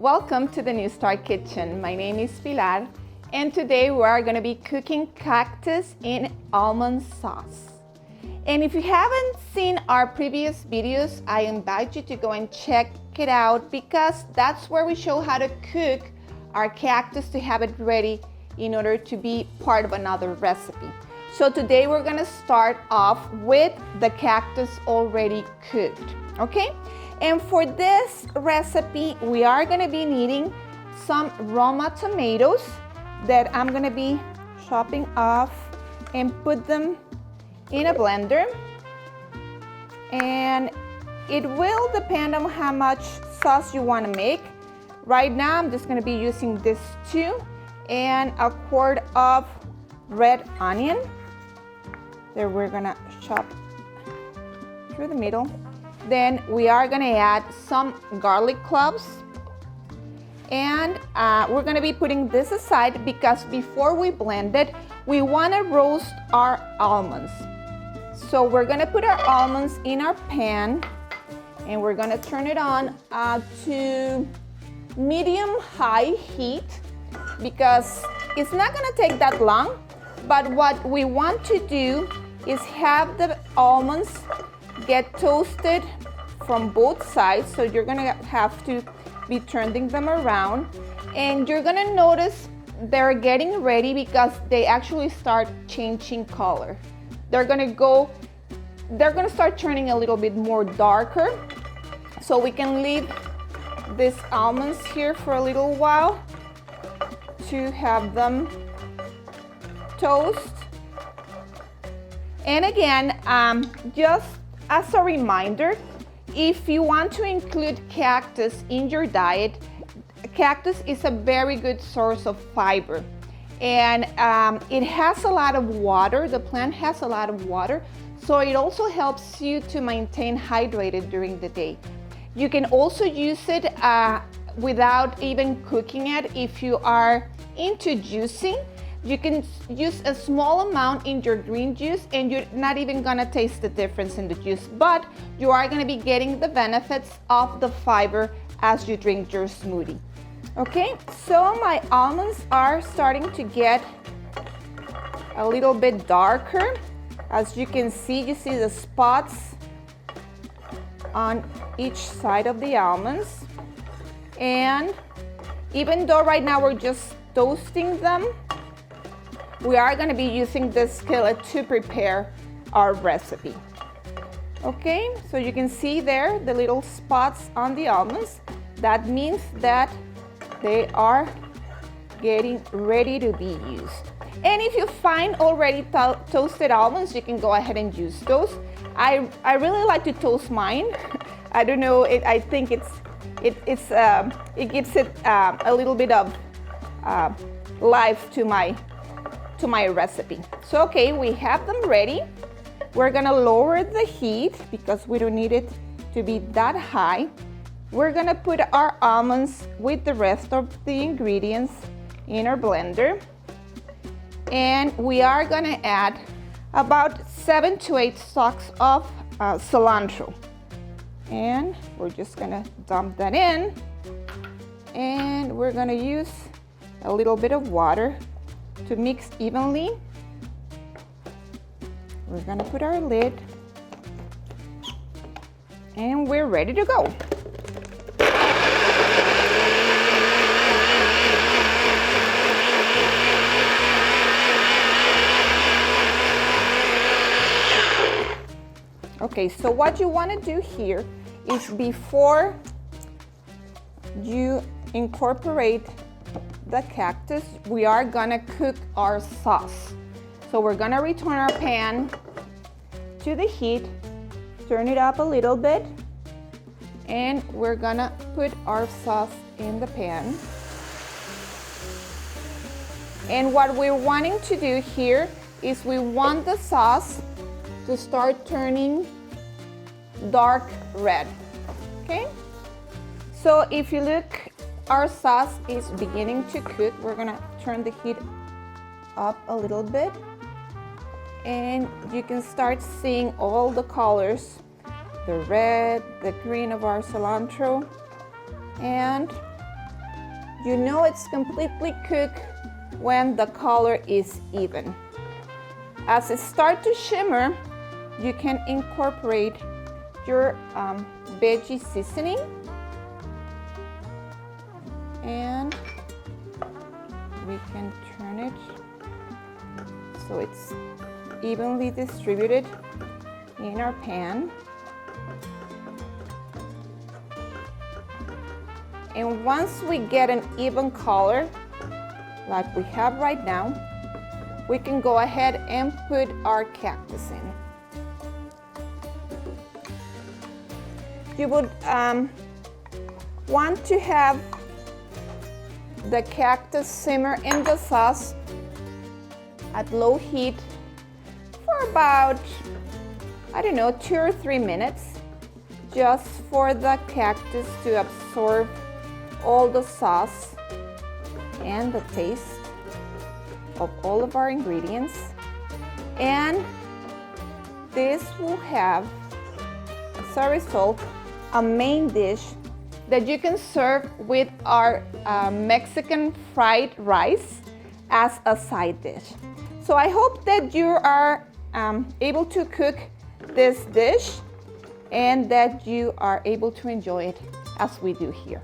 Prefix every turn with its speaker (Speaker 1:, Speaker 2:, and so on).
Speaker 1: Welcome to the NEWSTART kitchen. My name is Pilar, and today we are going to be cooking cactus in almond sauce. And if you haven't seen our previous videos, I invite you to go and check it out because that's where we show how to cook our cactus to have it ready in order to be part of another recipe. So today we're going to start off with the cactus already cooked, okay? And for this recipe, we are going to be needing some Roma tomatoes that I'm going to be chopping off and put them in a blender. And it will depend on how much sauce you want to make. Right now, I'm just going to be using this two and a quart of red onion that we're going to chop through the middle. Then we are going to add some garlic cloves, and we're going to be putting this aside because before we blend it, we want to roast our almonds. So we're going to put our almonds in our pan, and we're going to turn it on to medium-high heat because it's not going to take that long. But what we want to do is have the almonds get toasted from both sides, so you're gonna have to be turning them around, and you're gonna notice they're getting ready because they actually start changing color. They're gonna start turning a little bit more darker, so we can leave these almonds here for a little while to have them toast. And again, just as a reminder, if you want to include cactus in your diet, cactus is a very good source of fiber. And it has a lot of water, the plant has a lot of water, so it also helps you to maintain hydrated during the day. You can also use it without even cooking it. If you are into juicing, you can use a small amount in your green juice and you're not even gonna taste the difference in the juice, but you are gonna be getting the benefits of the fiber as you drink your smoothie. Okay, so my almonds are starting to get a little bit darker. As you can see, you see the spots on each side of the almonds. And even though right now we're just toasting them, we are going to be using this skillet to prepare our recipe. Okay, so you can see there the little spots on the almonds. That means that they are getting ready to be used. And if you find already toasted almonds, you can go ahead and use those. I really like to toast mine. I don't know, I think it gives it a little bit of life to my recipe. So okay, we have them ready. We're gonna lower the heat because we don't need it to be that high. We're gonna put our almonds with the rest of the ingredients in our blender, and we are gonna add about 7 to 8 stalks of cilantro, and we're just gonna dump that in, and we're gonna use a little bit of water to mix evenly. We're gonna put our lid and we're ready to go. Okay, so what you want to do here is before you incorporate the cactus, we are gonna cook our sauce. So we're gonna return our pan to the heat, turn it up a little bit, and we're gonna put our sauce in the pan. And what we're wanting to do here is we want the sauce to start turning dark red, okay? So if you look, our sauce is beginning to cook. We're gonna turn the heat up a little bit, and you can start seeing all the colors, the red, the green of our cilantro, and You know it's completely cooked when the color is even. As it starts to shimmer, you can incorporate your veggie seasoning, and we can turn it so it's evenly distributed in our pan. And once we get an even color, like we have right now, we can go ahead and put our cactus in. You would want to have the cactus simmer in the sauce at low heat for about, I don't know, 2 or 3 minutes, just for the cactus to absorb all the sauce and the taste of all of our ingredients. And this will have, as a result, a main dish that you can serve with our Mexican fried rice as a side dish. So I hope that you are able to cook this dish and that you are able to enjoy it as we do here.